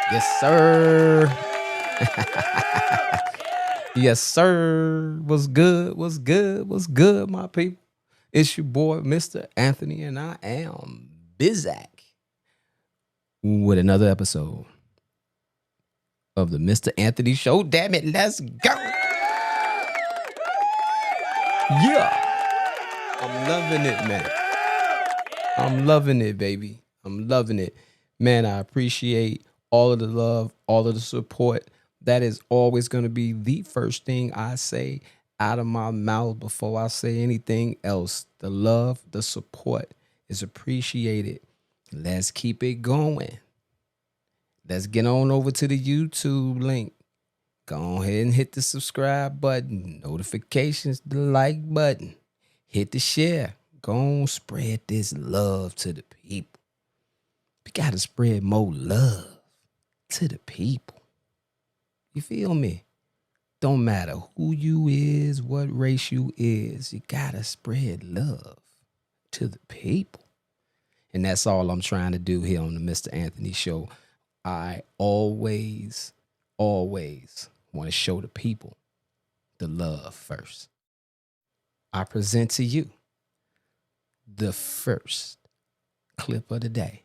Yes, sir. Yes, sir. What's good? What's good? What's good, my people? It's your boy, Mr. Anthony, and I am Bizak with another episode of the Mr. Anthony Show. Damn it, let's go. Yeah. I'm loving it, man. I'm loving it, baby. I'm loving it. Man, I appreciate all of the love, all of the support. That is always going to be the first thing I say out of my mouth before I say anything else. The love, the support is appreciated. Let's keep it going. Let's get on over to the YouTube link. Go ahead and hit the subscribe button, notifications, the like button, hit the share. Go on, spread this love to the people. We got to spread more love to the people. You feel me? Don't matter who you is, what race you is, you got to spread love to the people. And that's all I'm trying to do here on the Mr. Anthony Show. I always want to show the people the love first. I present to you the first clip of the day.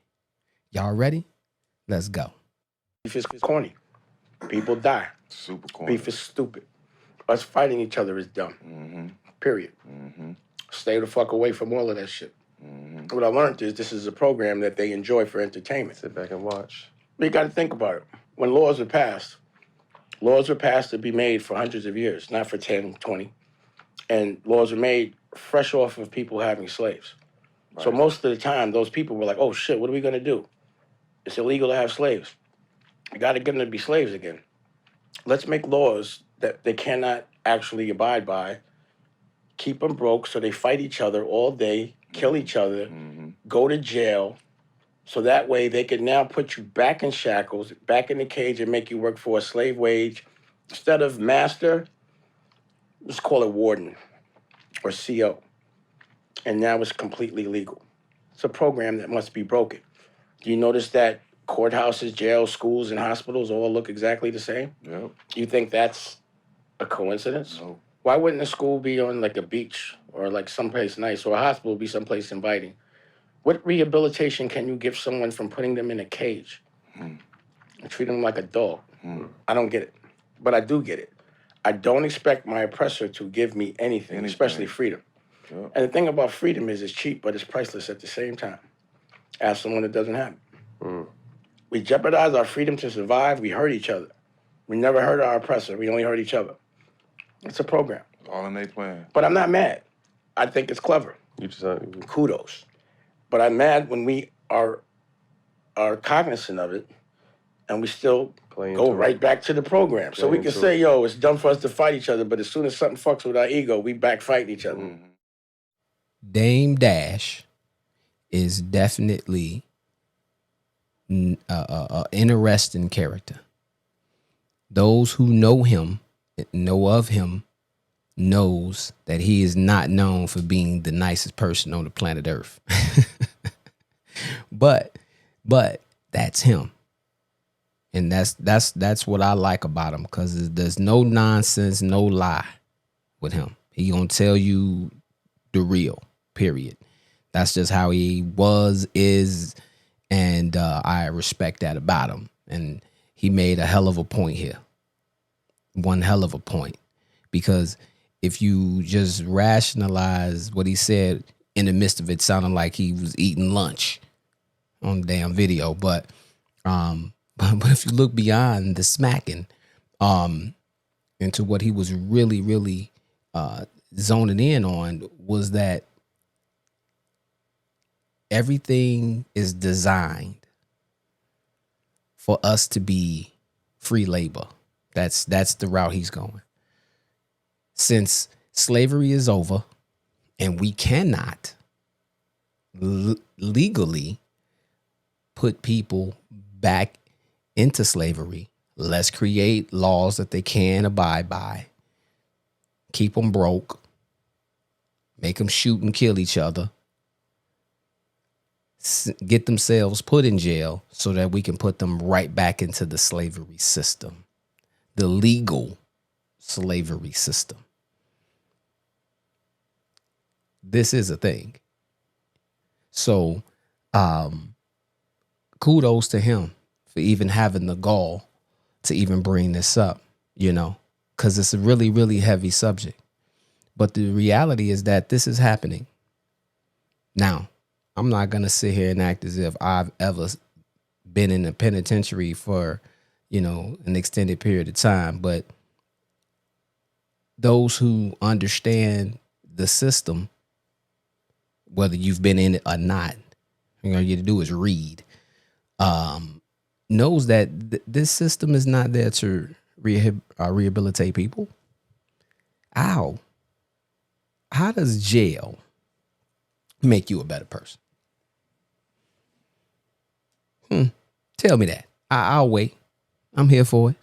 Y'all ready? Let's go. Beef is corny. People die. Super corny. Beef is stupid. Us fighting each other is dumb. Mm-hmm. Period. Mm-hmm. Stay the fuck away from all of that shit. Mm-hmm. What I learned is this is a program that they enjoy for entertainment. Sit back and watch. But you got to think about it. When laws were passed to be made for hundreds of years, not for 10, 20. And laws were made fresh off of people having slaves. Right. So most of the time, those people were like, oh shit, what are we going to do? It's illegal to have slaves. We got to get them to be slaves again. Let's make laws that they cannot actually abide by, keep them broke so they fight each other all day, kill each other, go to jail, so that way they can now put you back in shackles, back in the cage, and make you work for a slave wage. Instead of master, let's call it warden or CO. And now it's completely legal. It's a program that must be broken. Do you notice that courthouses, jails, schools, and hospitals all look exactly the same? Yep. You think that's a coincidence? No. Why wouldn't a school be on like a beach or like someplace nice, or a hospital be someplace inviting? What rehabilitation can you give someone from putting them in a cage and treat them like a dog? I don't get it, but I do get it. I don't expect my oppressor to give me anything. Especially freedom. Yep. And the thing about freedom is it's cheap, but it's priceless at the same time. Ask someone that doesn't have it. We jeopardize our freedom to survive. We hurt each other. We never hurt our oppressor. We only hurt each other. It's a program. All in their plan. But I'm not mad. I think it's clever. You just Kudos. But I'm mad when we are cognizant of it and we still go right back to the program. So we can say, yo, it's dumb for us to fight each other, but as soon as something fucks with our ego, we back fighting each other. Dame Dash is definitely an interesting character. Those who know him, know of him, knows that he is not known for being the nicest person on the planet Earth. but that's him. And that's what I like about him, because there's no nonsense, no lie with him. He gonna tell you the real, period. That's just how he was, is, and I respect that about him. And he made a hell of a point here. One hell of a point. Because if you just rationalize what he said, in the midst of it sounding like he was eating lunch on the damn video. But if you look beyond the smacking into what he was really zoning in on, was that everything is designed for us to be free labor. That's the route he's going. Since slavery is over and we cannot legally put people back into slavery, let's create laws that they can abide by, keep them broke, make them shoot and kill each other, get themselves put in jail so that we can put them right back into the slavery system, the legal slavery system. This is a thing. So kudos to him for even having the gall to even bring this up, because it's a really, really heavy subject. But the reality is that this is happening. Now, I'm not going to sit here and act as if I've ever been in a penitentiary for, an extended period of time. But those who understand the system, whether you've been in it or not, all you to do is read, knows that this system is not there to rehabilitate people. How does jail make you a better person? Tell me that. I'll wait. I'm here for it.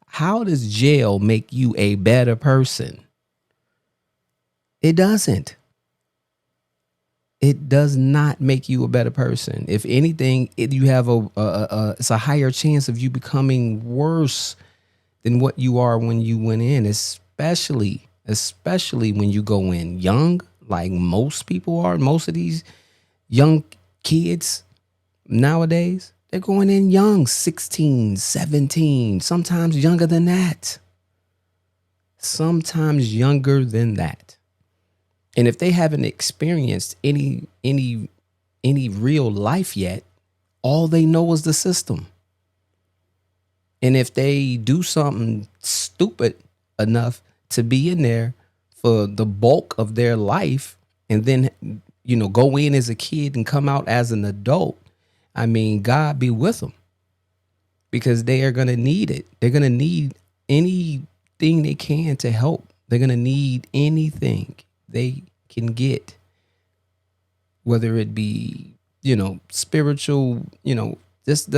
How does jail make you a better person? It doesn't. It does not make you a better person. If anything, you have it's a higher chance of you becoming worse than what you are when you went in, especially when you go in young, like most people are. Most of these young kids nowadays, they're going in young, 16, 17, sometimes younger than that. Sometimes younger than that. And if they haven't experienced any real life yet, all they know is the system. And if they do something stupid enough to be in there for the bulk of their life and then, go in as a kid and come out as an adult, I mean, God be with them, because they are going to need it. They're going to need anything they can to help. They're going to need anything they can get, whether it be, spiritual, just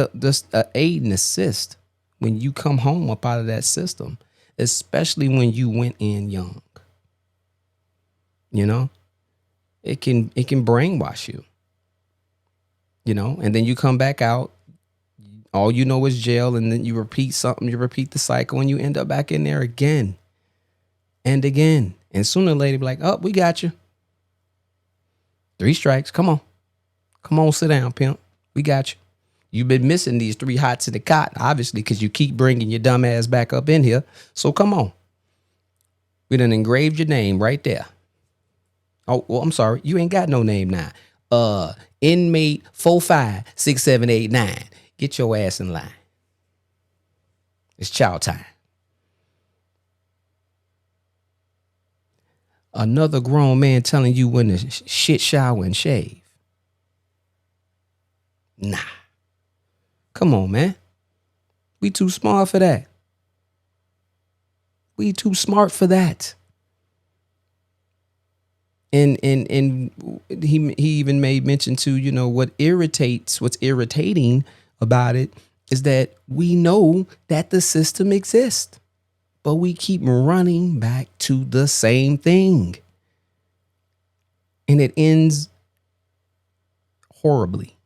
aid and assist when you come home up out of that system, especially when you went in young. It can brainwash you, and then you come back out, all you know is jail, and then you repeat the cycle, and you end up back in there again and again. And sooner or later, be like, oh, we got you. 3 strikes. Come on, sit down, pimp. We got you. You've been missing these 3 hots in the cot, obviously, because you keep bringing your dumb ass back up in here. So come on. We done engraved your name right there. Oh, well, I'm sorry. You ain't got no name now. Inmate 456789. Get your ass in line. It's chow time. Another grown man telling you when to shit, shower, and shave. Nah. Come on, man. We too smart for that. We too smart for that. And he even made mention to, what's irritating about it is that we know that the system exists, but we keep running back to the same thing. And it ends horribly.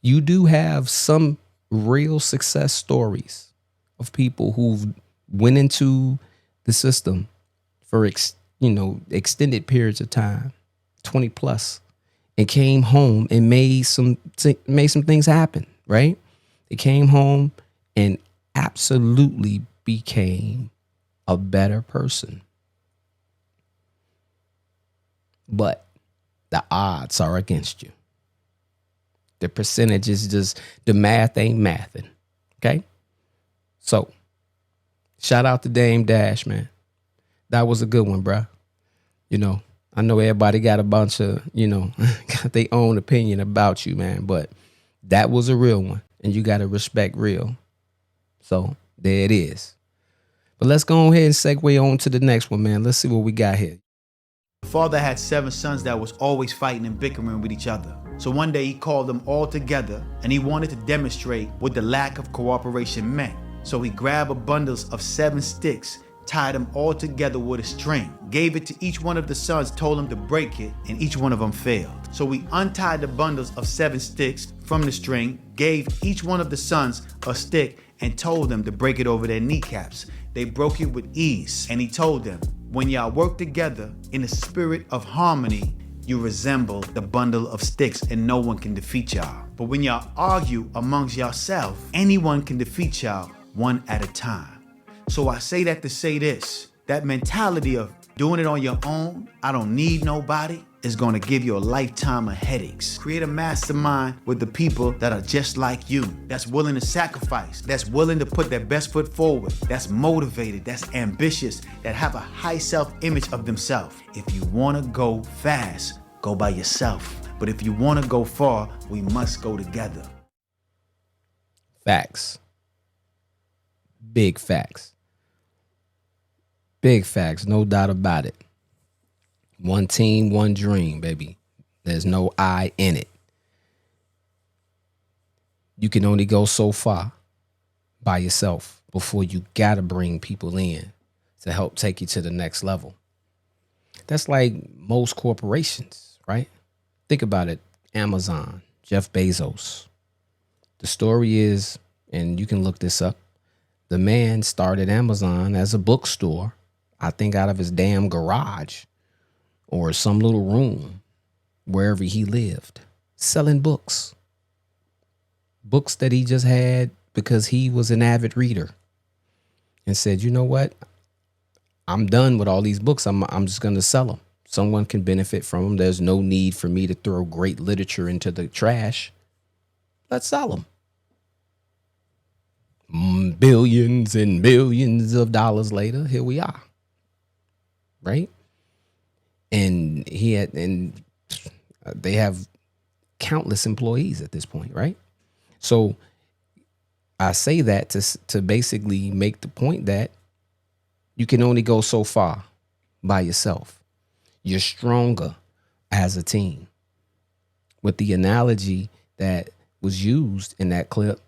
You do have some real success stories of people who've went into the system for extended periods of time, 20 plus, and came home and made some things happen, right? They came home and absolutely became a better person. But the odds are against you. The percentage is just, the math ain't mathing. Okay? So, shout out to Dame Dash, man. That was a good one, bruh. I know everybody got a bunch of, got their own opinion about you, man. But that was a real one. And you got to respect real. So, there it is. But let's go ahead and segue on to the next one, man. Let's see what we got here. The father had 7 sons that was always fighting and bickering with each other. So one day he called them all together and he wanted to demonstrate what the lack of cooperation meant. So he grabbed a bundle of 7 sticks, tied them all together with a string, gave it to each one of the sons, told them to break it, and each one of them failed. So we untied the bundles of 7 sticks from the string, gave each one of the sons a stick, and told them to break it over their kneecaps. They broke it with ease, and he told them, when y'all work together in a spirit of harmony, you resemble the bundle of sticks and no one can defeat y'all. But when y'all argue amongst yourself, anyone can defeat y'all one at a time. So I say that to say this, that mentality of doing it on your own, I don't need nobody, is gonna give you a lifetime of headaches. Create a mastermind with the people that are just like you, that's willing to sacrifice, that's willing to put their best foot forward, that's motivated, that's ambitious, that have a high self-image of themselves. If you wanna go fast, go by yourself. But if you wanna go far, we must go together. Facts. Big facts. Big facts, no doubt about it. One team, one dream, baby. There's no I in it. You can only go so far by yourself before you gotta bring people in to help take you to the next level. That's like most corporations, right? Think about it. Amazon, Jeff Bezos. The story is, and you can look this up, the man started Amazon as a bookstore, I think out of his damn garage or some little room, wherever he lived, selling books. Books that he just had because he was an avid reader and said, you know what? I'm done with all these books. I'm just going to sell them. Someone can benefit from them. There's no need for me to throw great literature into the trash. Let's sell them. Billions and billions of dollars later, here we are. Right? And they have countless employees at this point, right? So I say that to basically make the point that you can only go so far by yourself. You're stronger as a team. With the analogy that was used in that clip,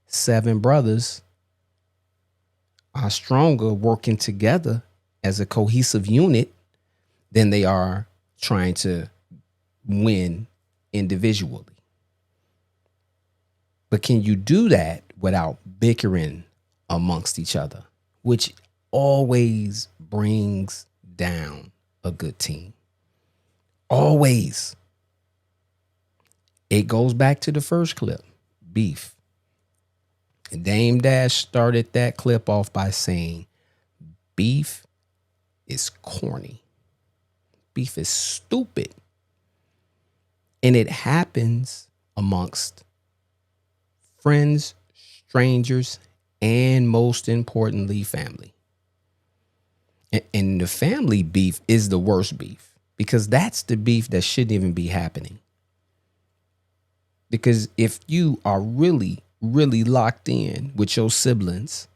7 brothers are stronger working together as a cohesive unit than they are trying to win individually. But can you do that without bickering amongst each other, which always brings down a good team? Always. It goes back to the first clip, beef. Dame Dash started that clip off by saying, beef is corny. Beef is stupid. And it happens amongst friends, strangers, and most importantly, family. And the family beef is the worst beef because that's the beef that shouldn't even be happening. Because if you are really, really locked in with your siblings,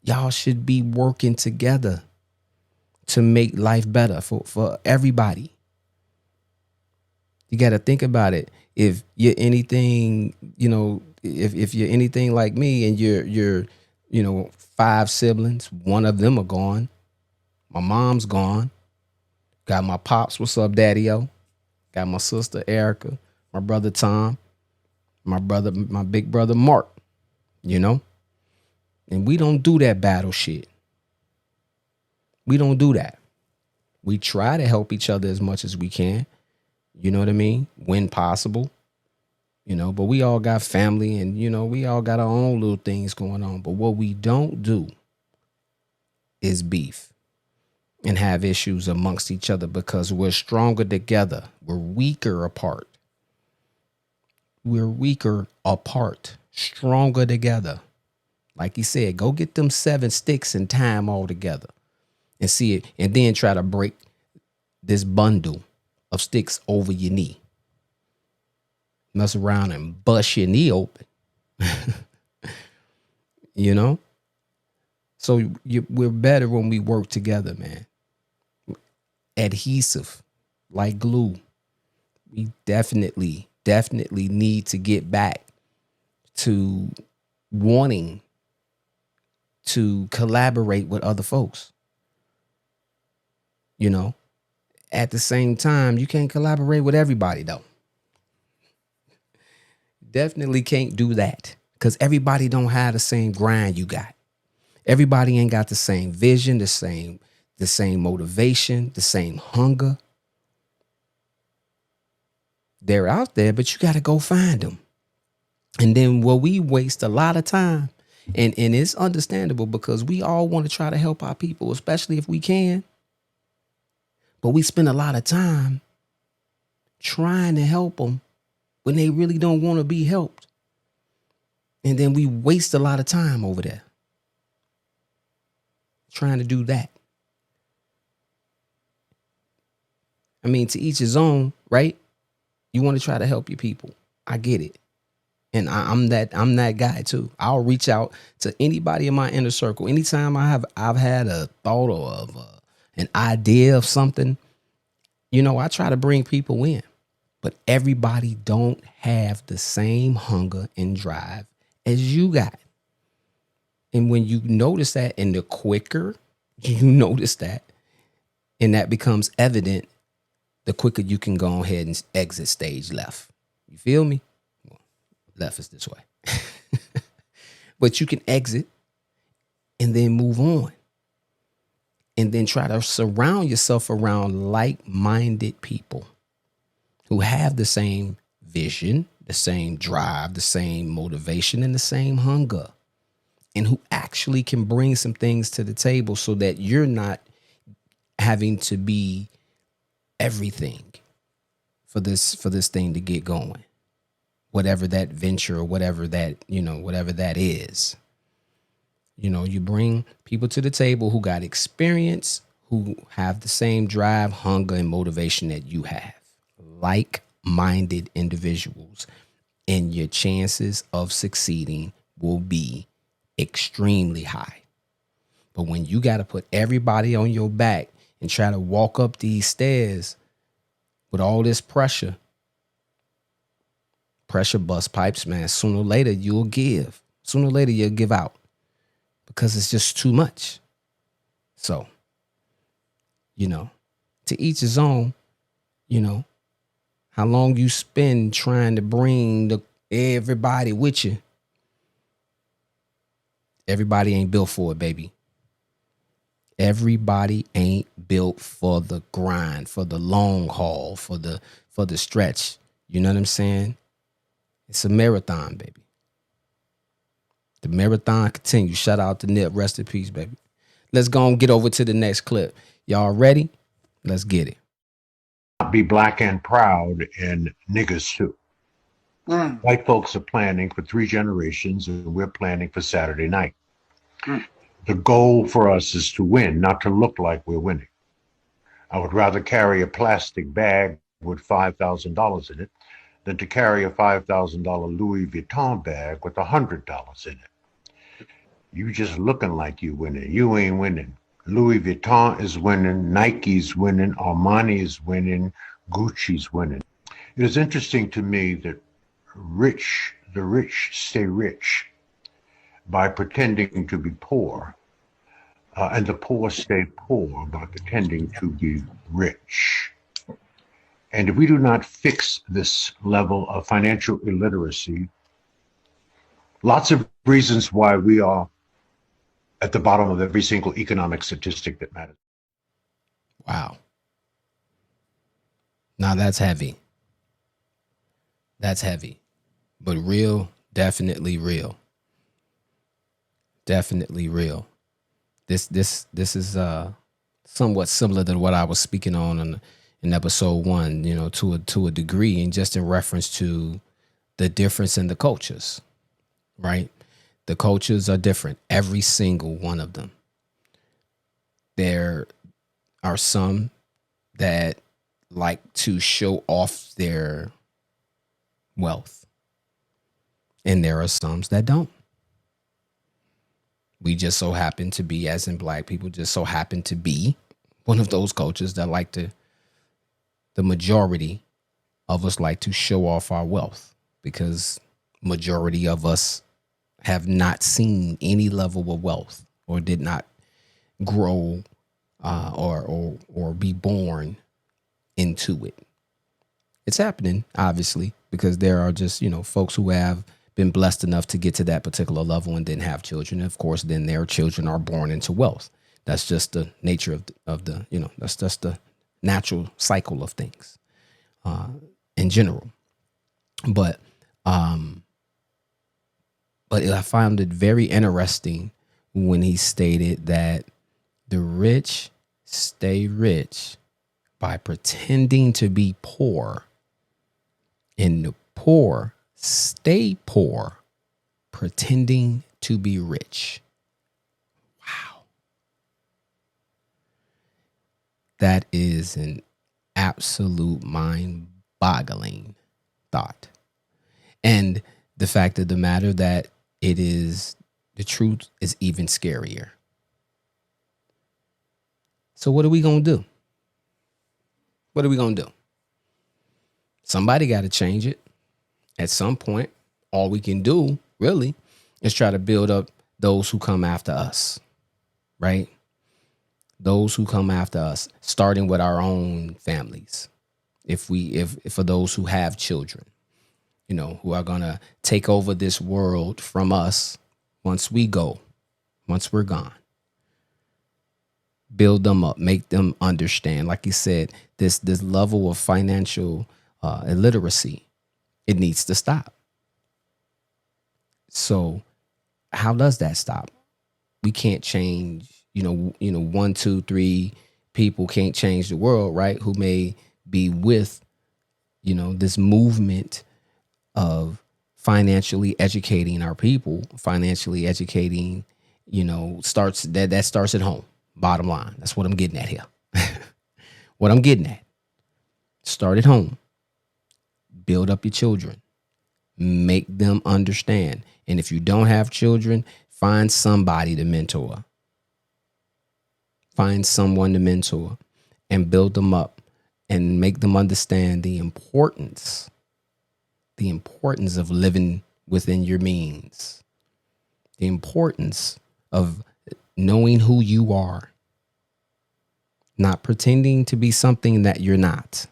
y'all should be working together to make life better for everybody. You got to think about it. If you're anything, if you're anything like me and you're 5 siblings, one of them are gone. My mom's gone. Got my pops, what's up, daddy-o? Got my sister, Erica, my brother, Tom, my big brother, Mark, And we don't do that battle shit. We don't do that. We try to help each other as much as we can. You know what I mean? When possible. But we all got family and, we all got our own little things going on. But what we don't do is beef and have issues amongst each other because we're stronger together. We're weaker apart. We're weaker apart, stronger together. Like he said, go get them 7 sticks and tie them all together and see it. And then try to break this bundle of sticks over your knee. Mess around and bust your knee open. So we're better when we work together, man. Adhesive, like glue. We definitely need to get back to wanting to collaborate with other folks. You know, at the same time, you can't collaborate with everybody though. Definitely can't do that because everybody don't have the same grind you got. Everybody ain't got the same vision, the same motivation, the same hunger. They're out there, but you got to go find them. And then we waste a lot of time, and it's understandable because we all want to try to help our people, especially if we can. But we spend a lot of time trying to help them when they really don't want to be helped. And then we waste a lot of time over there trying to do that. I mean, to each his own, right? You want to try to help your people. I get it. And I'm that guy too. I'll reach out to anybody in my inner circle. Anytime I've had a thought or of an idea of something, you know, I try to bring people in. But everybody don't have the same hunger and drive as you got. And when you notice that, and the quicker you notice that, and that becomes evident, the quicker you can go ahead and exit stage left. You feel me? Well, left is this way. But you can exit and then move on. And then try to surround yourself around like-minded people who have the same vision, the same drive, the same motivation, and the same hunger. And who actually can bring some things to the table so that you're not having to be everything for this thing to get going. Whatever that venture or whatever that is. You know, you bring people to the table who got experience, who have the same drive, hunger, and motivation that you have. Like-minded individuals, and your chances of succeeding will be extremely high. But when you got to put everybody on your back and try to walk up these stairs with all this pressure bust pipes, man, sooner or later you'll give. Sooner or later you'll give out because it's just too much. So, you know, to each his own, you know, how long you spend trying to bring everybody with you. Everybody ain't built for it, baby. Everybody ain't built for the grind, for the long haul, for the stretch. You know what I'm saying? It's a marathon, baby. The marathon continues. Shout out to Nip. Rest in peace, baby. Let's go and get over to the next clip. Y'all ready? Let's get it. Be black and proud and niggas too. White folks are planning for 3 generations, and we're planning for Saturday night. The goal for us is to win, not to look like we're winning. I would rather carry a plastic bag with $5,000 in it than to carry a $5,000 Louis Vuitton bag with $100 in it. You just looking like you winning. You ain't winning. Louis Vuitton is winning, Nike's winning, Armani is winning, Gucci's winning. It is interesting to me that the rich stay rich by pretending to be poor, and the poor stay poor by pretending to be rich. And if we do not fix this level of financial illiteracy, lots of reasons why we are at the bottom of every single economic statistic that matters. Wow. Now that's heavy. That's heavy. But real, definitely real. Definitely real. This is somewhat similar to what I was speaking on in episode 1, you know, to a degree, and just in reference to the difference in the cultures, right? The cultures are different, every single one of them. There are some that like to show off their wealth, and there are some that don't. We just so happen to be, as in black people, just so happen to be one of those cultures that like to, the majority of us like to show off our wealth, because majority of us have not seen any level of wealth or did not grow or be born into it. It's happening, obviously, because there are just, folks who have been blessed enough to get to that particular level and didn't have children. And of course, then their children are born into wealth. That's just the nature of the that's just the natural cycle of things in general. But I found it very interesting when he stated that the rich stay rich by pretending to be poor, and the poor stay poor pretending to be rich. Wow. That is an absolute mind-boggling thought. And the fact of the matter that the truth is even scarier. So what are we going to do? What are we going to do? Somebody got to change it. At some point, all we can do really is try to build up those who come after us, right? Those who come after us, starting with our own families. If for those who have children, who are going to take over this world from us once we're gone. Build them up, make them understand. Like you said, this level of financial illiteracy, it needs to stop. So how does that stop? We can't change, 1, 2, 3 people can't change the world, right? Who may be with, this movement of financially educating our people, financially educating, starts at home. Bottom line. That's what I'm getting at here. What I'm getting at. Start at home. Build up your children. Make them understand. And if you don't have children, find somebody to mentor. Find someone to mentor and build them up and make them understand the importance of living within your means, the importance of knowing who you are, not pretending to be something that you're not.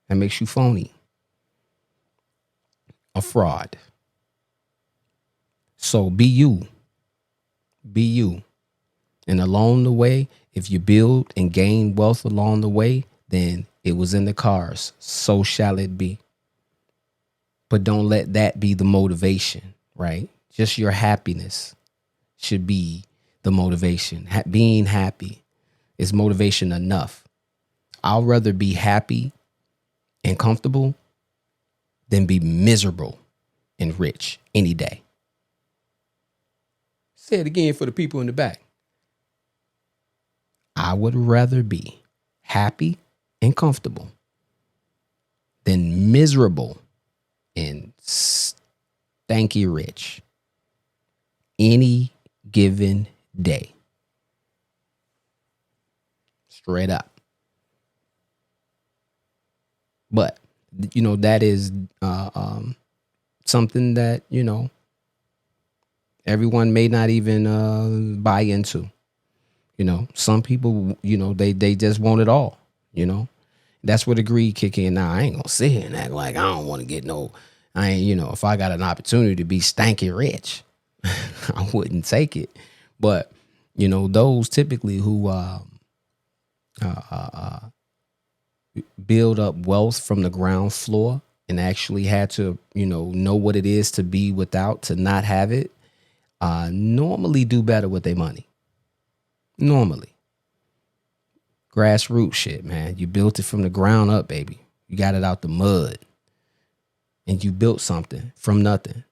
That makes you phony, a fraud. So be you. And along the way, if you build and gain wealth along the way, then it was in the cars. So shall it be. But don't let that be the motivation, right? Just your happiness should be the motivation. Being happy is motivation enough. I'd rather be happy and comfortable than be miserable and rich any day. Say it again for the people in the back. I would rather be happy and comfortable than miserable and stanky rich any given day. Straight up. But, that is something that, everyone may not even buy into. Some people, they just want it all, That's where the greed kick in. Now, I ain't going to sit here and act like I don't want to get if I got an opportunity to be stanky rich, I wouldn't take it. But, those typically who build up wealth from the ground floor and actually had to, know what it is to be without, to not have it, normally do better with their money. Normally. Grassroots shit, man. You built it from the ground up, baby. You got it out the mud. And you built something from nothing.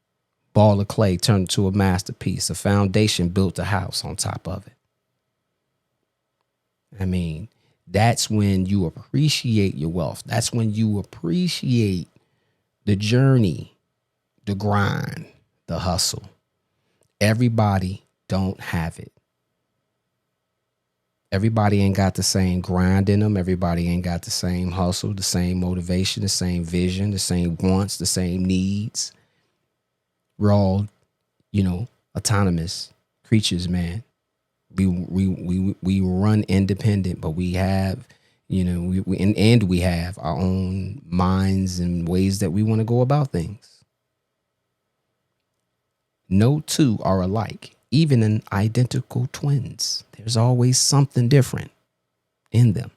Ball of clay turned into a masterpiece. A foundation built a house on top of it. I mean, that's when you appreciate your wealth. That's when you appreciate the journey, the grind, the hustle. Everybody don't have it. Everybody ain't got the same grind in them. Everybody ain't got the same hustle, the same motivation, the same vision, the same wants, the same needs. We're all, autonomous creatures, man. We run independent, but we have, you know, we have our own minds and ways that we want to go about things. No two are alike, even in identical twins. There's always something different in them.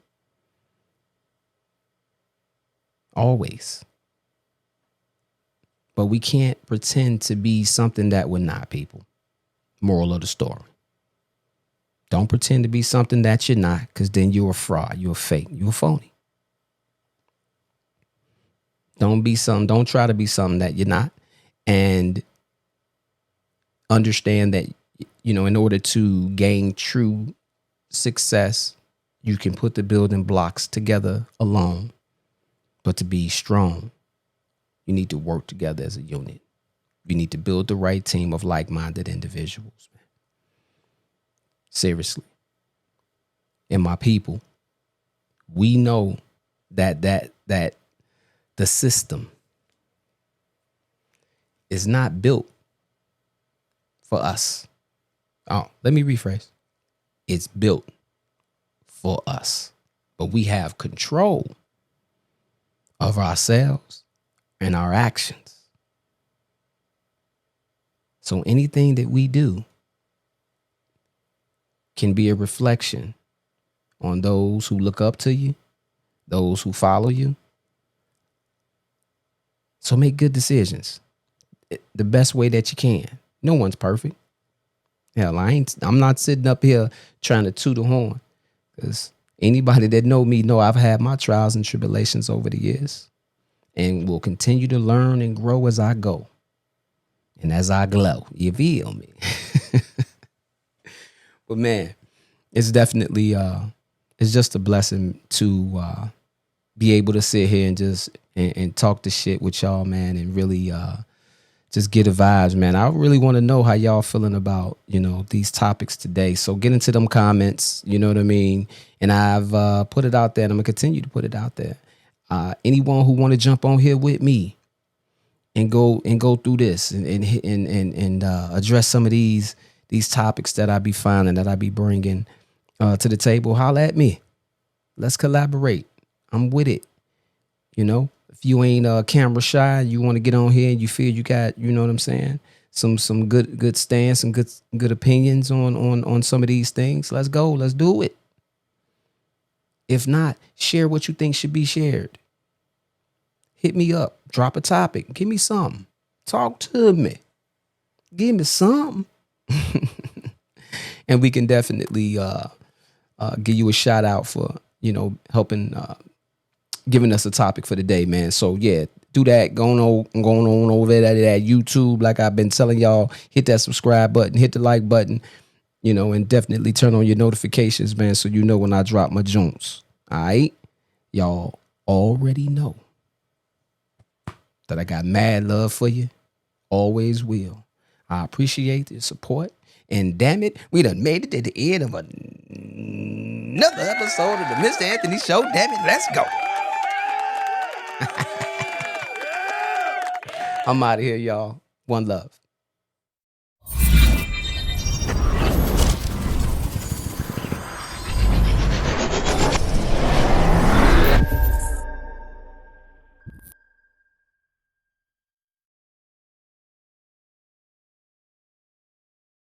Always. But we can't pretend to be something that we're not, people. Moral of the story. Don't pretend to be something that you're not, because then you're a fraud, you're a fake, you're a phony. Don't try to be something that you're not. And understand that, you know, in order to gain true success, you can put the building blocks together alone. But to be strong, you need to work together as a unit. You need to build the right team of like-minded individuals. Man. Seriously. And my people, we know that the system is not built for us. Oh, let me rephrase. It's built for us. But we have control of ourselves and our actions. So anything that we do can be a reflection on those who look up to you, those who follow you. So make good decisions the best way that you can. No one's perfect. Hell, I'm not sitting up here trying to toot a horn, because anybody that know me know I've had my trials and tribulations over the years, and will continue to learn and grow as I go and as I glow. You feel me? But man, it's definitely it's just a blessing to be able to sit here and just and talk the shit with y'all, man, and really just get the vibes, man. I really want to know how y'all feeling about, you know, these topics today. So get into them comments, you know what I mean? And I've put it out there, and I'm gonna continue to put it out there. Anyone who want to jump on here with me and go through this and address some of these topics that I be finding, that I be bringing to the table, holla at me. Let's collaborate. I'm with it. You know, if you ain't camera shy, you want to get on here and you feel you got, you know what I'm saying, some good stance and good opinions on some of these things, let's go. Let's do it. If not, share what you think should be shared. Hit me up. Drop a topic. Give me something. Talk to me. Give me something. And we can definitely give you a shout out for, you know, helping, giving us a topic for the day, man. So yeah, do that. Going on over there at YouTube. Like I've been telling y'all, hit that subscribe button, hit the like button, you know, and definitely turn on your notifications, man, so you know when I drop my joints. All right? Y'all already know that I got mad love for you. Always will. I appreciate the support. And damn it, we done made it to the end of another episode of the Mr. Anthony Show. Damn it, let's go. I'm out of here, y'all. One love.